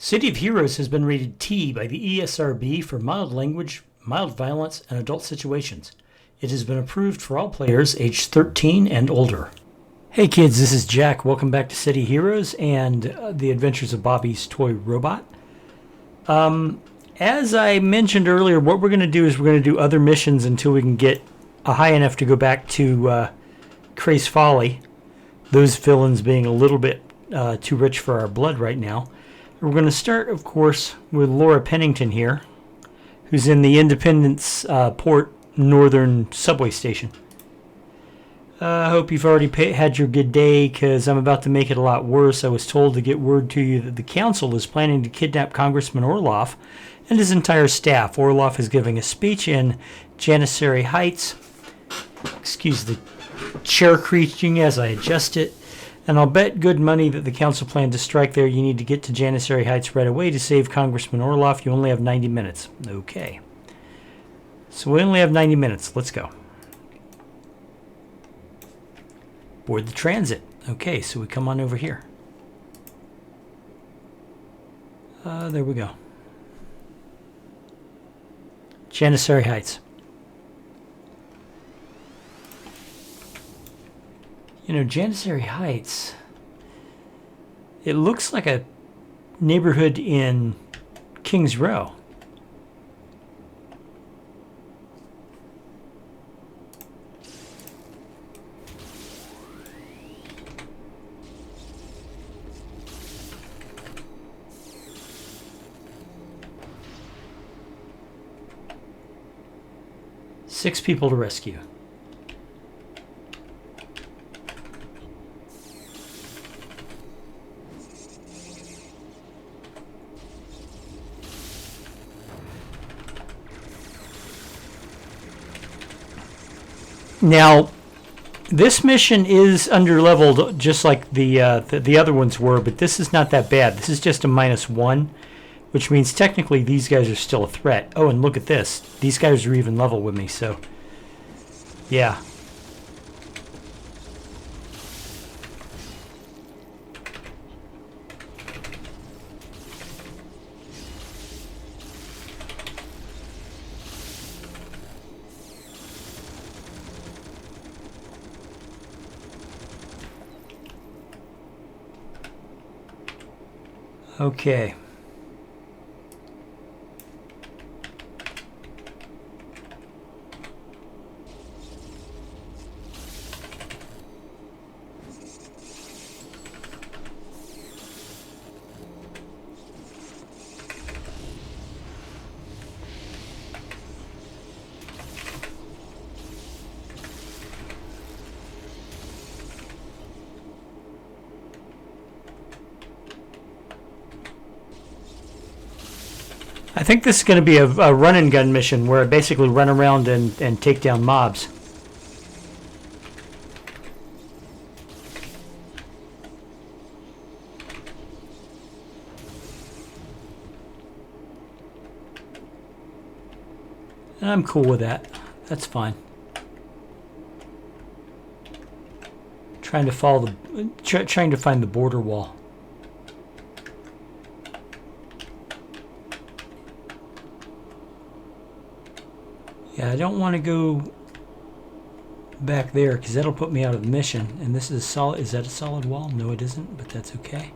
City of Heroes has been rated T by the ESRB for mild language, mild violence, and adult situations. It has been approved for all players aged 13 and older. Hey kids, this is Jack. Welcome back to City Heroes and the Adventures of Bobby's Toy Robot. As I mentioned earlier, what we're going to do is we're going to do other missions until we can get high enough to go back to Craze Folly. Those villains being a little bit too rich for our blood right now. We're going to start, of course, with Laura Pennington here, who's in the Independence Port Northern subway station. I hope you've already had your good day, because I'm about to make it a lot worse. I was told to get word to you that the council is planning to kidnap Congressman Orloff and his entire staff. Orloff is giving a speech in Janissary Heights. Excuse the chair creaking as I adjust it. And I'll bet good money that the council planned to strike there. You need to get to Janissary Heights right away to save Congressman Orloff. You only have 90 minutes. Okay. So we only have 90 minutes. Let's go. Board the transit. Okay, so we come on over here. There we go. Janissary Heights. You know, Janissary Heights, it looks like a neighborhood in Kings Row. Six people to rescue. Now, this mission is under-leveled just like the other ones were, but this is not that bad. This is just a -1, which means technically these guys are still a threat. Oh, and look at this. These guys are even level with me, so yeah. Okay. I think this is going to be a run and gun mission where I basically run around and take down mobs. And I'm cool with that. That's fine. Trying to follow trying to find the border wall. Yeah, I don't want to go back there because that'll put me out of the mission. And this is solid. Is that a solid wall? No, it isn't, but that's okay.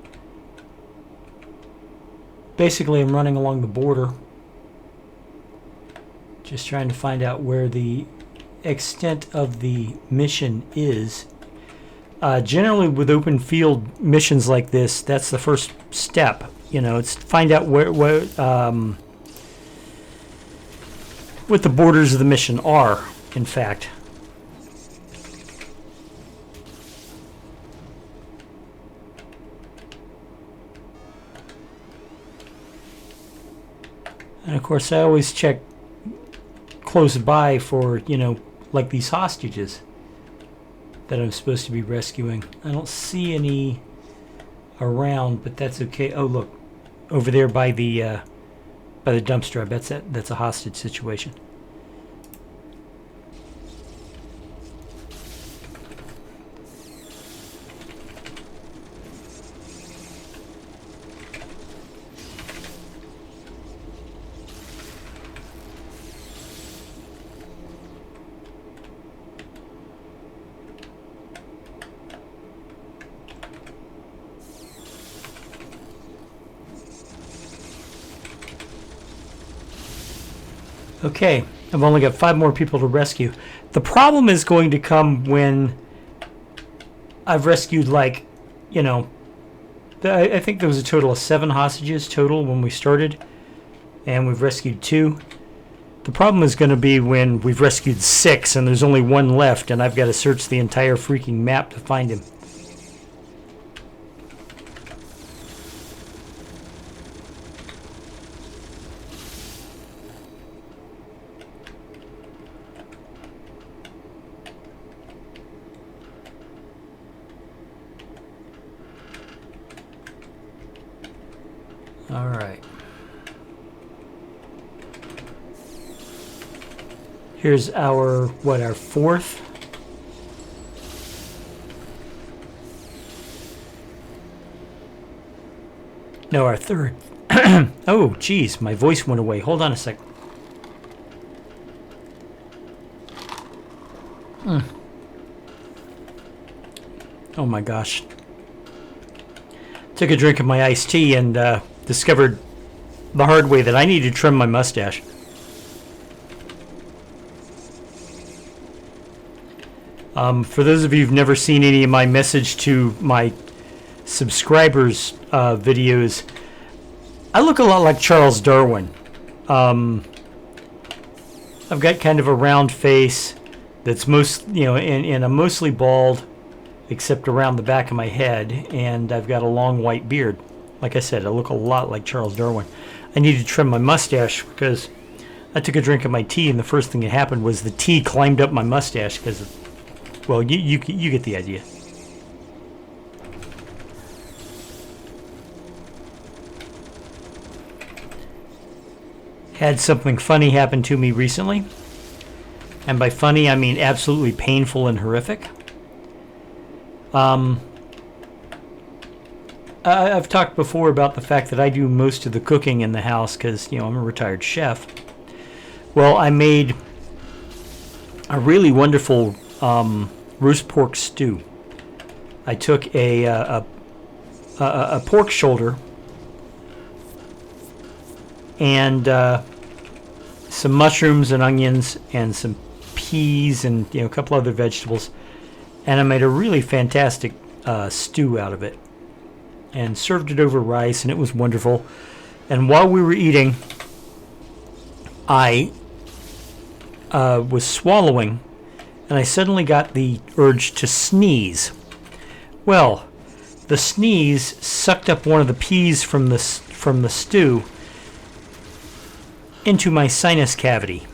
Basically, I'm running along the border, just trying to find out where the extent of the mission is. Generally, with open field missions like this, that's the first step. You know, it's find out what the borders of the mission are, in fact. And of course, I always check close by for, you know, like these hostages that I'm supposed to be rescuing. I don't see any around, but that's okay. Oh, look, over there by the dumpster. I bet that's a hostage situation. Okay, I've only got 5 more people to rescue. The problem is going to come when I've rescued, like, you know, I think there was a total of 7 hostages total when we started, and we've rescued 2. The problem is going to be when we've rescued 6 and there's only 1 left, and I've got to search the entire freaking map to find him. All right. Here's our, what, our 4th? No, our 3rd. Oh, geez, my voice went away. Hold on a sec. Oh my gosh. Took a drink of my iced tea and discovered the hard way that I need to trim my mustache. For those of you who've never seen any of my message to my subscribers videos, I look a lot like Charles Darwin. I've got kind of a round face that's and I'm mostly bald except around the back of my head, and I've got a long white beard. Like I said, I look a lot like Charles Darwin. I need to trim my mustache because I took a drink of my tea, and the first thing that happened was the tea climbed up my mustache because, well, you get the idea. Had something funny happen to me recently, and by funny I mean absolutely painful and horrific. I've talked before about the fact that I do most of the cooking in the house because, I'm a retired chef. Well, I made a really wonderful roast pork stew. I took a pork shoulder and some mushrooms and onions and some peas and a couple other vegetables, and I made a really fantastic stew out of it and served it over rice, and it was wonderful. And while we were eating, I was swallowing, and I suddenly got the urge to sneeze. Well, the sneeze sucked up one of the peas from the stew into my sinus cavity.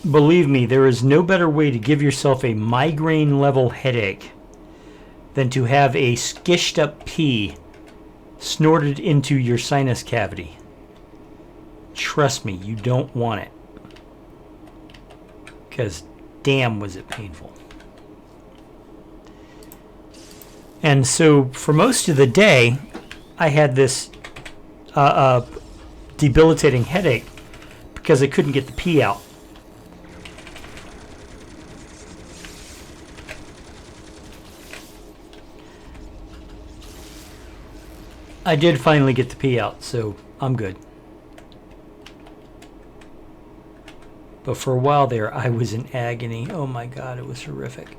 Believe me, there is no better way to give yourself a migraine-level headache than to have a skished-up pea snorted into your sinus cavity. Trust me, you don't want it. Because damn was it painful. And so for most of the day, I had this debilitating headache because I couldn't get the pee out. I did finally get the pee out, so I'm good. But for a while there, I was in agony. Oh my God, it was horrific.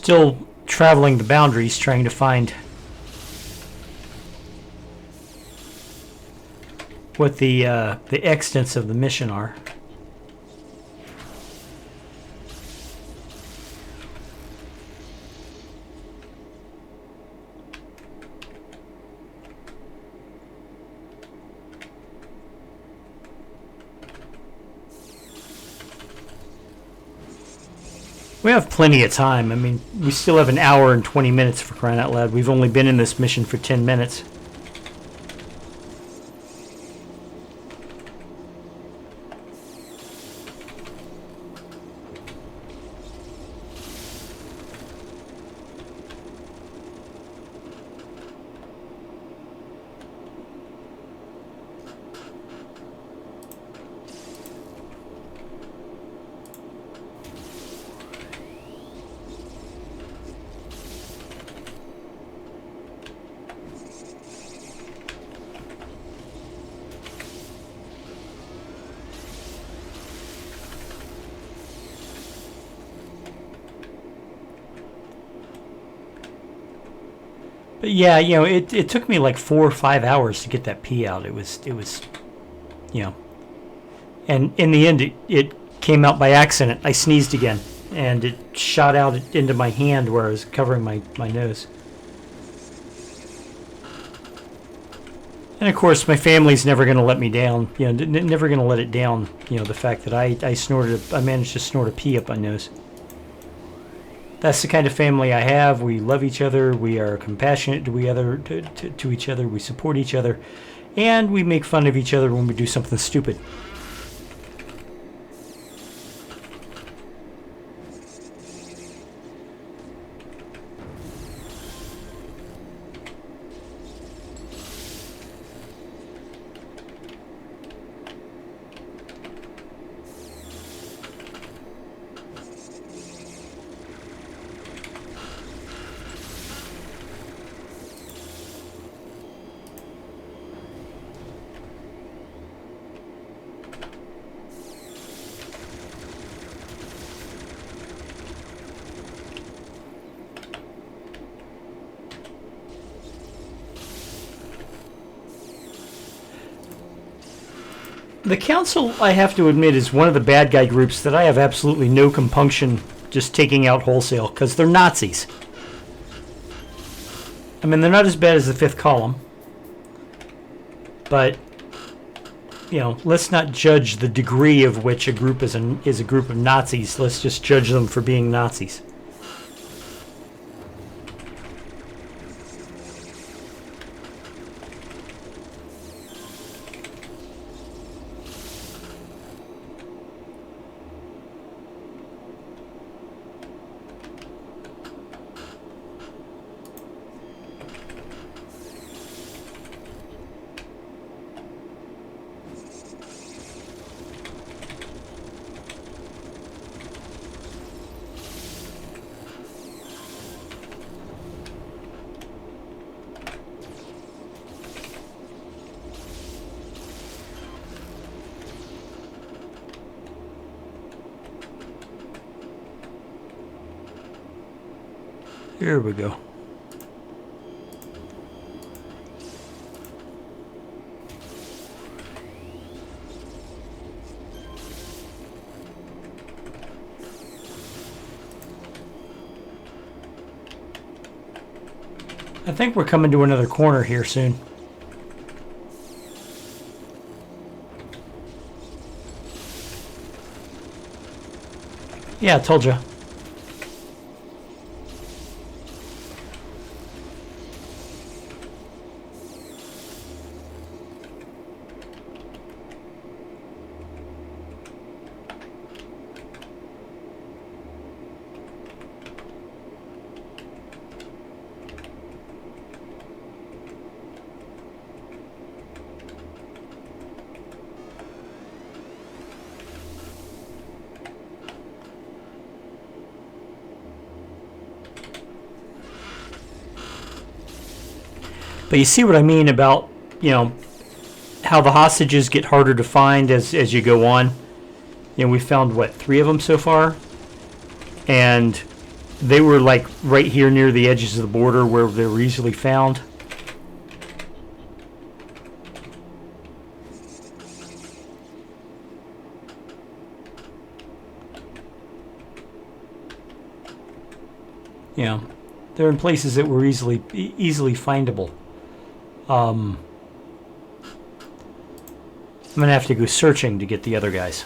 still traveling the boundaries, trying to find what the extents of the mission are. We have plenty of time. I mean, we still have an hour and 20 minutes for crying out loud. We've only been in this mission for 10 minutes. But yeah, you know, it took me like 4 or 5 hours to get that pee out. It was, you know, and in the end, it came out by accident. I sneezed again, and it shot out into my hand where I was covering my nose. And of course, my family's never going to let me down. You know, never going to let it down. You know, the fact that I managed to snort a pee up my nose. That's the kind of family I have. We love each other. We are compassionate to each other. We support each other. And we make fun of each other when we do something stupid. The Council, I have to admit, is one of the bad guy groups that I have absolutely no compunction just taking out wholesale, because they're Nazis. I mean, they're not as bad as the Fifth Column, but, you know, let's not judge the degree of which a group is a group of Nazis. Let's just judge them for being Nazis. Here we go. I think we're coming to another corner here soon. Yeah, I told you. But you see what I mean about, you know, how the hostages get harder to find as you go on. You know, we found, what, 3 of them so far? And They were like right here near the edges of the border where they were easily found. You know, they're in places that were easily findable. I'm gonna have to go searching to get the other guys.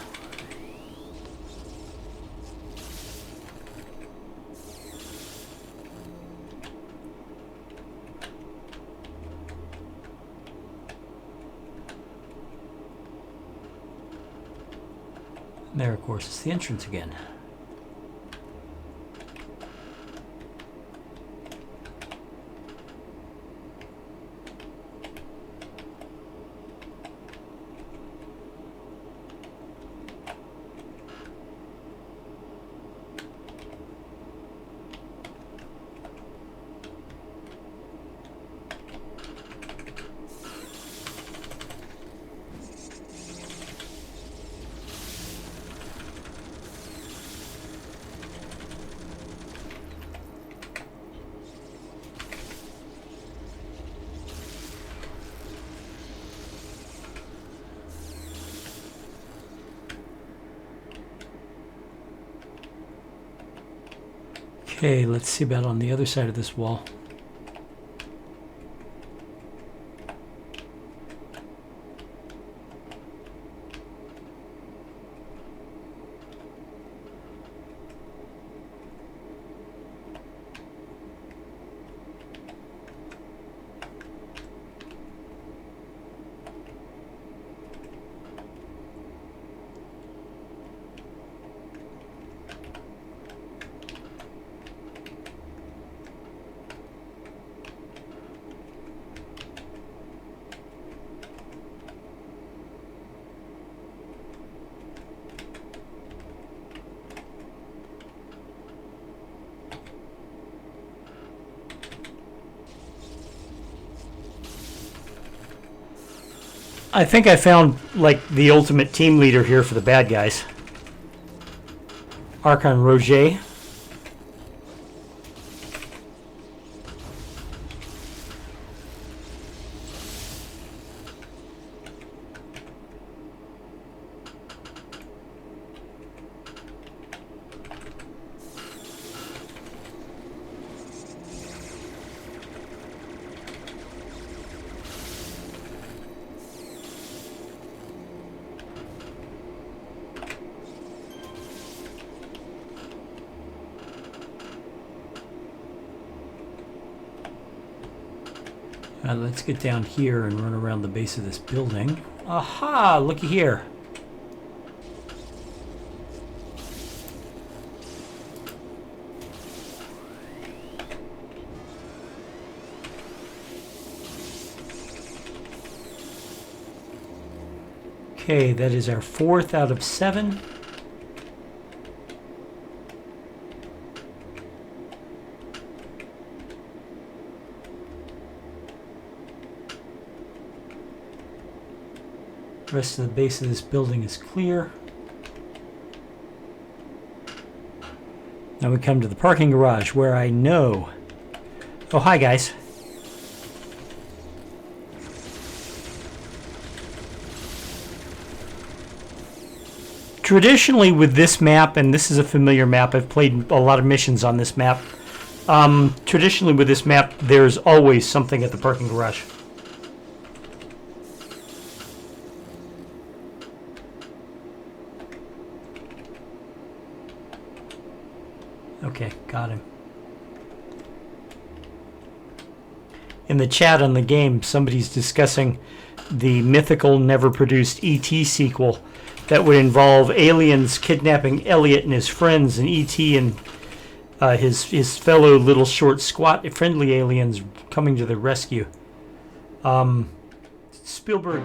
And there, of course, is the entrance again. Okay, let's see about on the other side of this wall. I think I found, like, the ultimate team leader here for the bad guys. Archon Roger. Let's get down here and run around the base of this building. Aha! Looky here. Okay, that is our 4th out of 7. The rest of the base of this building is clear. Now we come to the parking garage where I know... Oh, hi guys. Traditionally with this map, and this is a familiar map, I've played a lot of missions on this map. Traditionally with this map, there's always something at the parking garage. Okay, got him. In the chat on the game, somebody's discussing the mythical, never-produced E.T. sequel that would involve aliens kidnapping Elliot and his friends, and E.T. and his fellow little short, squat, friendly aliens coming to the rescue. Spielberg...